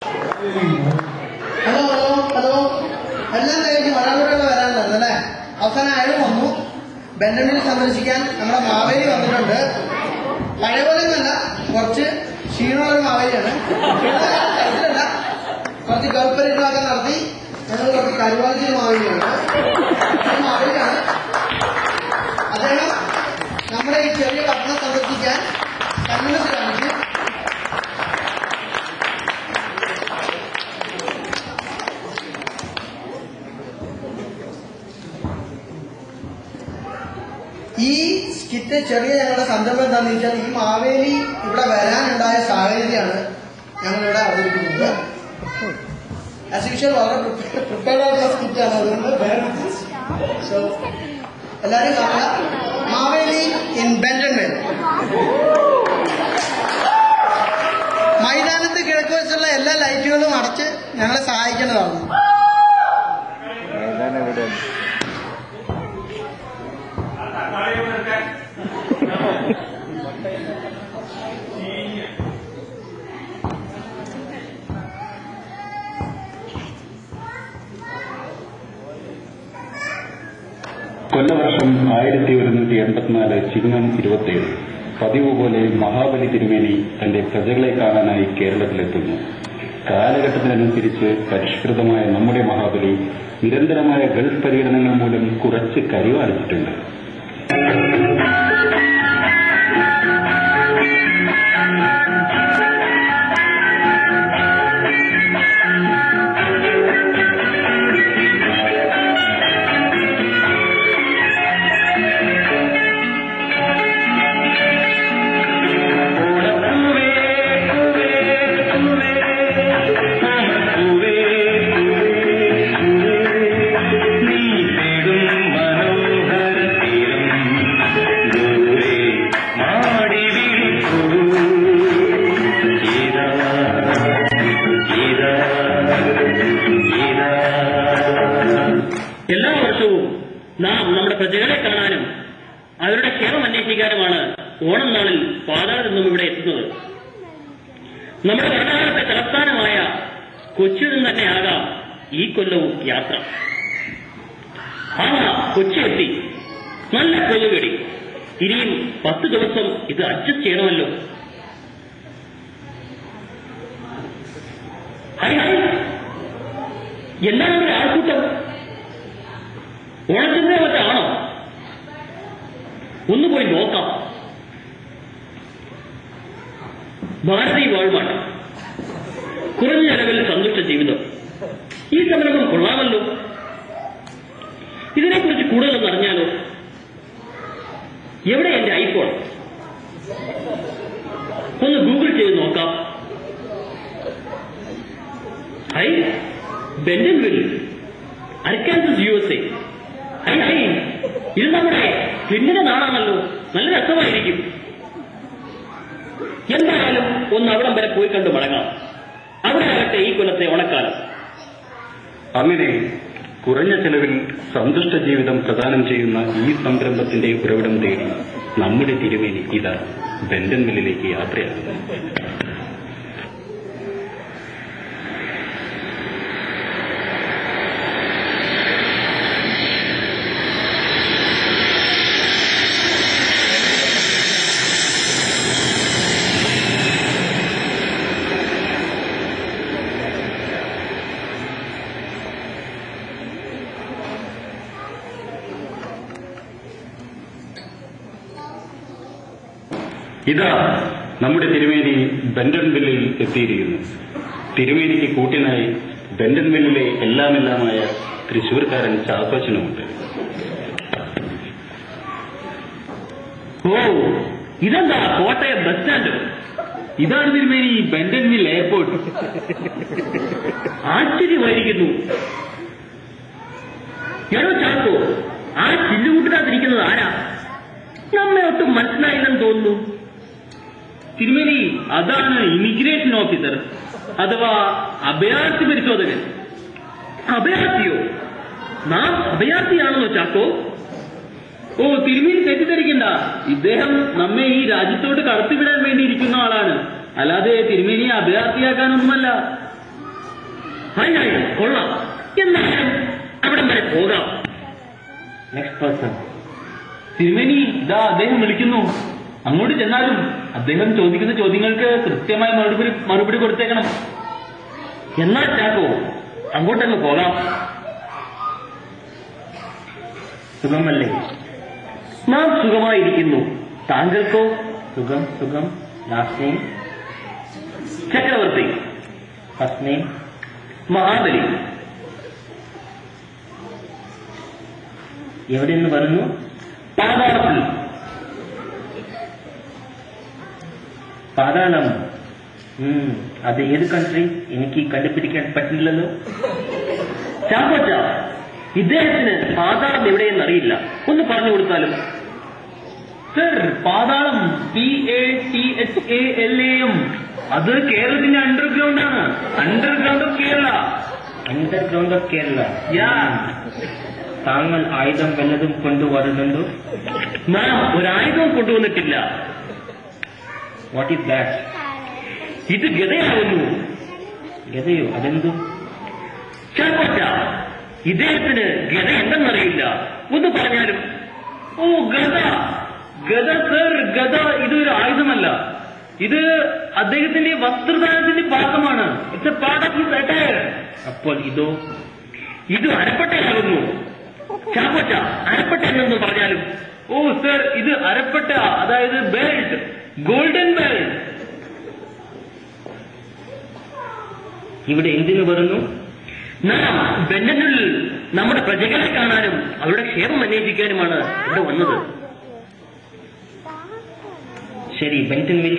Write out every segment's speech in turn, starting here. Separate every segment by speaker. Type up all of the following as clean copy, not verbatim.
Speaker 1: Hello hello എല്ലാം കഴിഞ്ഞ് ഒരാളൂടെയുള്ള വരാനുള്ളത് അല്ലേ? അവസാനം അയാൾ വന്നു. ബെന്റമിൽ സന്ദർശിക്കാൻ നമ്മുടെ മാവേലി വന്നിട്ടുണ്ട്. പഴയ പോലെ ഒന്നല്ല, കുറച്ച് ക്ഷീണമുള്ള മാവേലിയാണ്. കഴിച്ചിട്ടല്ല, കുറച്ച് ഗൾപ്പരീക്ഷണമൊക്കെ നടത്തി ഞങ്ങൾ കുറച്ച് കരുവാളിച്ച മാവേലിയാണ്. മാവേലിയാണ് അദ്ദേഹം. നമ്മുടെ ഈ ചെറിയ പട്ടണം സന്ദർശിക്കാൻ കണ്ണൂർ കാണിച്ച് ഈ സ്കിറ്റ് ചെറിയ ഞങ്ങളുടെ സംരംഭം എന്താണെന്ന് വെച്ചാൽ ഈ മാവേലി ഇവിടെ വരാനുണ്ടായ സാഹചര്യമാണ് ഞങ്ങളിവിടെ അവതരിപ്പിക്കുന്നത്. ആസ് യൂഷ്വൽ വളരെ പ്രിപ്പയർഡ് ആയിട്ടുള്ള സ്കിറ്റാണ്, അതുകൊണ്ട് സോ എല്ലാവരും കാണുക. മാവേലി ഇൻ ബെന്റൺവിൽ. മൈതാനത്ത് കിഴക്ക് വശത്തുള്ള എല്ലാ ലൈറ്റുകളും അടച്ച് ഞങ്ങളെ സഹായിക്കേണ്ടതാണ്.
Speaker 2: കൊല്ലവർഷം 1184 ചിങ്ങം 27 പതിവ് പോലെ മഹാബലി തിരുമേനി തന്റെ പ്രജകളെ കാണാനായി കേരളത്തിലെത്തുന്നു. കാലഘട്ടത്തിനനുസരിച്ച് പരിഷ്കൃതമായ നമ്മുടെ മഹാബലി നിരന്തരമായ ഗൾഫ് പര്യടനങ്ങൾ മൂലം കുറച്ച് കരിവാളിച്ചിട്ടുണ്ട്.
Speaker 3: എല്ലാ വർഷവും നാം നമ്മുടെ പ്രജകളെ കാണാനും അവരുടെ ക്ഷേമം അന്വേഷിക്കാനുമാണ് ഓണം നാളിൽ പാതാള നിന്നും ഇവിടെ എത്തുന്നത്. നമ്മുടെ ഭരണകാലത്തെ തലസ്ഥാനമായ കൊച്ചിയിൽ നിന്ന് തന്നെ ആകാം ഈ കൊല്ലവും യാത്ര. ആ കൊച്ചി എത്തി. നല്ല കൊല്ലുകടി. ഇനിയും 10 ദിവസം ഇത് അഡ്ജസ്റ്റ് ചെയ്യണമല്ലോ. ഹൈ ഹൈ, എന്താണ് ഒരു ആൾക്കൂട്ടം? ഓണച്ചന്തയെ മറ്റാണോ? ഒന്ന് പോയി നോക്കാം. ഭാരതി വാൾമാർട്ട്, കുറഞ്ഞ ചെലവിൽ സന്തുഷ്ട ജീവിതം. ഈ സംരംഭം കൊള്ളാമല്ലോ. ഇതിനെക്കുറിച്ച് കൂടുതലൊന്ന് അറിഞ്ഞാലോ? എവിടെ എന്റെ ഐഫോൺ? ഒന്ന് ഗൂഗിൾ ചെയ്ത് നോക്കാം. Hi, Bentonville, Arkansas USA. Hi hi, ഇത് നമ്മുടെ ക്ലിന്റിന്റെ നാടാണല്ലോ. നല്ല രസമായിരിക്കും. എന്തായാലും ഒന്ന് അവിടം വരെ പോയി കണ്ടു മടങ്ങാം. അവിടെ ആകട്ടെ ഈ കൊല്ലത്തെ ഓണക്കാലം.
Speaker 2: അങ്ങനെ കുറഞ്ഞ ചെലവിൽ സന്തുഷ്ട ജീവിതം പ്രദാനം ചെയ്യുന്ന ഈ സംരംഭത്തിന്റെ ഉറവിടം തേടി നമ്മുടെ തിരുമേനി ഇതാ ബെന്റൺവില്ലിലേക്ക് യാത്രയാകുന്നു. ഇതാ നമ്മുടെ തിരുമേനി ബെന്റൺവില്ലിൽ എത്തിയിരിക്കുന്നു. തിരുമേനിക്ക് കൂട്ടിനായി ബെന്റൺവില്ലിലെ എല്ലാമെല്ലാമായ തൃശൂർക്കാരൻ ചാക്കോച്ചനുമുണ്ട്.
Speaker 3: ഓ, ഇതെന്താ കോട്ടയം ബസ് സ്റ്റാൻഡ്?
Speaker 4: ഇതാണ് തിരുമേനി ബെന്റൺവിൽ എയർപോർട്ട്.
Speaker 3: ആശ്ചര്യമായിരിക്കുന്നു. എടോ ചാക്കോ, ആ ചില്ലുകൂട്ടിനകത്തിരിക്കുന്നത് ആരാ? നമ്മെ ഒട്ടും മനസ്സിലായില്ലെന്ന് തോന്നുന്നു.
Speaker 4: തിരുമേനി, അതാണ് ഇമിഗ്രേഷൻ ഓഫീസർ, അഥവാ അഭയാർത്ഥി പരിശോധകൻ.
Speaker 3: അഭയാർത്ഥിയോ? നാം അഭയാർത്ഥിയാണെന്നോ ചാക്കോ?
Speaker 4: ഓ, തിരുമേനി തെറ്റിദ്ധരിക്കണ്ട. ഇദ്ദേഹം നമ്മെ ഈ രാജ്യത്തോട്ട് കടത്തിവിടാൻ വേണ്ടി ഇരിക്കുന്ന ആളാണ്. അല്ലാതെ തിരുമേനിയെ അഭയാർത്ഥിയാക്കാനൊന്നുമല്ല.
Speaker 3: ഹായ് കൊള്ളാം. എന്നാലും അവിടം വരെ പോകാം.
Speaker 4: Next person. തിരുമേനി ഇതാ അദ്ദേഹം വിളിക്കുന്നു. അങ്ങോട്ട് ചെന്നാലും അദ്ദേഹം ചോദിക്കുന്ന ചോദ്യങ്ങൾക്ക് കൃത്യമായ മറുപടി കൊടുത്തേക്കണം.
Speaker 3: എന്നാൽ ചാക്കോ അങ്ങോട്ടങ്ങ് പോകാം.
Speaker 4: സുഖമല്ലേ?
Speaker 3: നാം സുഖമായിരിക്കുന്നു. താങ്കൾക്കോ?
Speaker 4: സുഖം സുഖം. Last name?
Speaker 3: Chakravarthi.
Speaker 4: First name?
Speaker 3: Mahabali.
Speaker 4: എവിടെ നിന്ന് വരുന്നു?
Speaker 3: പാതാളത്തിൽ.
Speaker 4: പാതാളം. അത് ഏത് കൺട്രി? എനിക്ക് കണ്ടുപിടിക്കാൻ പറ്റില്ലല്ലോ.
Speaker 3: ചാക്കോച്ച, ഇദ്ദേഹത്തിന് പാതാളം എവിടെയെന്ന് അറിയില്ല. ഒന്ന് പറഞ്ഞു കൊടുത്താലും.
Speaker 4: സർ, പാതാളം PATHALAM. അത് കേരളത്തിന്റെ അണ്ടർഗ്രൗണ്ട് ആണ്. Underground of Kerala. Underground of Kerala. Yeah. താങ്കൾ ആയുധം വല്ലതും കൊണ്ടുവരുന്നുണ്ടോ?
Speaker 3: നാം ഒരായുധവും കൊണ്ടുവന്നിട്ടില്ല.
Speaker 4: What is that?
Speaker 3: ഇത് ഗതയാവുന്നു.
Speaker 4: ഗതയോ? അതെന്തു?
Speaker 3: ചാക്കോച്ച, ഇദ്ദേഹത്തിന് ഗത എന്തെന്നറിയില്ല. ഒന്ന് പറഞ്ഞാലും.
Speaker 4: ഓ, ഗത. ഗത സർ, ഗത ഇതൊരു ആയുധമല്ല. ഇത് അദ്ദേഹത്തിന്റെ വസ്ത്രദാനത്തിന്റെ ഭാഗമാണ്. It's A part of his attire. അപ്പോൾ ഇതോ?
Speaker 3: ഇത് അരപ്പട്ടയാകുന്നു. ചാക്കോച്ച, അരപ്പട്ട എന്നൊന്ന് പറഞ്ഞാലും.
Speaker 4: ഓ സർ, ഇത് അരപ്പട്ട, അതായത് ബെൽറ്റ്, ഗോൾഡൻ ബെൽറ്റ്. ഇവിടെ എന്തിനു വരുന്നു?
Speaker 3: നാം ബെന്റനിൽ നമ്മുടെ പ്രജകളെ കാണാനും അവരുടെ ക്ഷേമം അന്വേഷിക്കാനുമാണ് ഇവിടെ വന്നത്.
Speaker 4: ശരി, ബെന്റൻവിൽ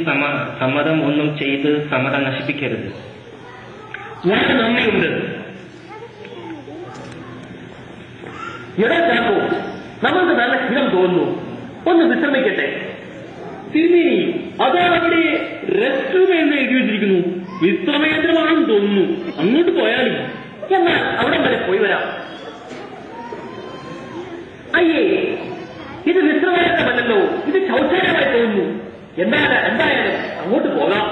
Speaker 4: സമരം ഒന്നും ചെയ്ത് സമരം നശിപ്പിക്കരുത്.
Speaker 3: വളരെ നന്ദിയുണ്ട്. എടാ ചാക്കോ, നമുക്ക് നല്ല ക്ഷീണം തോന്നുന്നു. ഒന്ന് വിശ്രമിക്കട്ടെ.
Speaker 4: തിരുമേനി, അതാണ് അവിടെ റെസ്റ്റ് റൂം എന്ന് എഴുതി വെച്ചിരിക്കുന്നു. വിശ്രമകേന്ദ്രമാണെന്ന് തോന്നുന്നു. അങ്ങോട്ട് പോയാലും.
Speaker 3: എന്നാൽ അവിടെ വരെ പോയി വരാം. അയ്യേ, ഇത് വിശ്രമകേന്ദ്രമല്ലല്ലോ, ഇത് ശൗചാലയമായി തോന്നുന്നു. എന്തായാലും അങ്ങോട്ട് പോകാം.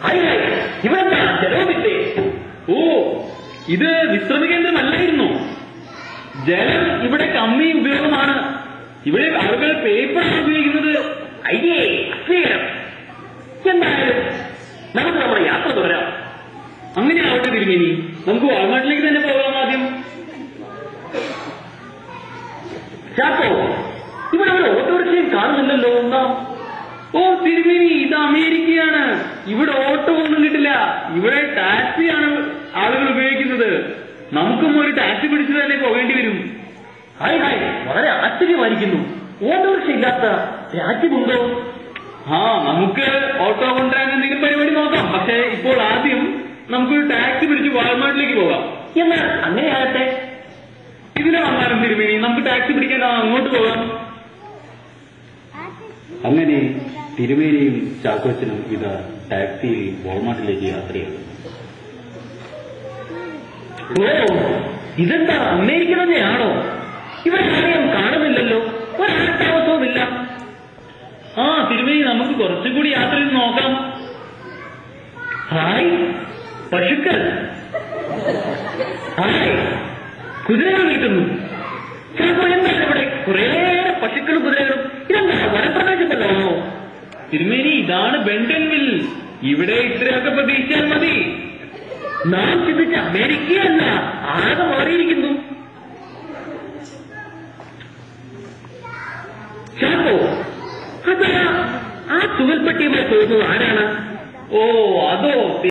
Speaker 3: അയ്യേ, ഇവിടെന്താ ജലവുമില്ലേ?
Speaker 4: ഓ, ഇത് വിശ്രമകേന്ദ്രമല്ലായിരുന്നു. ജലം ഇവിടെ കമ്മി ഉപയോഗമാണ്. ഇവിടെ ആളുകൾ പേപ്പറാണ് ഉപയോഗിക്കുന്നത്.
Speaker 3: അയ്യേ, അക്ഷീണം. എന്തായാലും നമുക്ക് നമ്മുടെ യാത്ര തുടരാം.
Speaker 4: അങ്ങനെ ആവട്ടെ തിരുമേനി. നമുക്ക് വാൾമാർട്ടിലേക്ക് തന്നെ പോകാം ആദ്യം.
Speaker 3: ചാക്കോ, ഇവിടെ ഒരു ഓട്ടോറിക്ഷയും കാണുന്നില്ലല്ലോ. ഒന്നാം.
Speaker 4: ഓ തിരുമേനി, ഇത് അമേരിക്കയാണ്. ഇവിടെ ഓട്ടോ ഒന്നും കിട്ടില്ല. ഇവിടെ ടാക്സിയാണ് ആളുകൾ ഉപയോഗിക്കുന്നത്. നമുക്കും ഒരു ടാക്സി പിടിച്ചു തന്നെ പോകേണ്ടി വരും.
Speaker 3: ഹായ്, വളരെ ആശ്ചര്യമായിരിക്കുന്നു. ഓട്ടോറിക്ഷ ഇല്ലാത്ത രാജ്യമുണ്ടോ?
Speaker 4: നമുക്ക് ഓട്ടോ കൊണ്ടുവരാൻ എന്തെങ്കിലും പരിപാടി നോക്കാം. പക്ഷെ ഇപ്പോൾ ആദ്യം നമുക്കൊരു ടാക്സി പിടിച്ച് വാൾമാർട്ടിലേക്ക് പോകാം.
Speaker 3: എന്നാൽ അങ്ങനെയാകട്ടെ.
Speaker 4: ഇതിലെ വന്നാലും തിരുമേനി, നമുക്ക് ടാക്സി പിടിക്കാൻ അങ്ങോട്ട് പോകാം.
Speaker 2: അങ്ങനെ തിരുമേനിയും ചാക്കോച്ചനും ഇതാ ടാക്സിയിൽ വാൾമാർട്ടിലേക്ക് യാത്രയാണ്.
Speaker 3: ഓ, ഇതെന്താ അമേരിക്ക തന്നെയാണോ? ഇവിടെ ആരെയും കാണുന്നില്ലല്ലോ. ഒരാൾത്താമസവുമില്ല.
Speaker 4: തിരുമേനി, നമുക്ക് കുറച്ചുകൂടി യാത്ര ചെയ്ത് നോക്കാം.
Speaker 3: ഹായ്, പശുക്കൾ. ഹായ്, കുതിരകൾ നിൽക്കുന്നു. ചിലപ്പോൾ എന്താണ് ഇവിടെ കുറേയേറെ പശുക്കളും കുതിരകളും? ഇതെന്താ വനപ്രദേശമല്ലോ?
Speaker 4: തിരുമേനി, ഇതാണ് ബെന്റൻവിൽ. ഇവിടെ ഇത്രയൊക്കെ പ്രതീക്ഷിച്ചാൽ മതി.
Speaker 3: നാം ചിന്തിച്ച അമേരിക്കയല്ല, ആകെ മാറിയിരിക്കുന്നു. ചാക്കോ, അതാ ആ ചുവൽപ്പെട്ടിയുമായി പോകുന്നത് ആരാണ്?
Speaker 4: ഓ, അതോ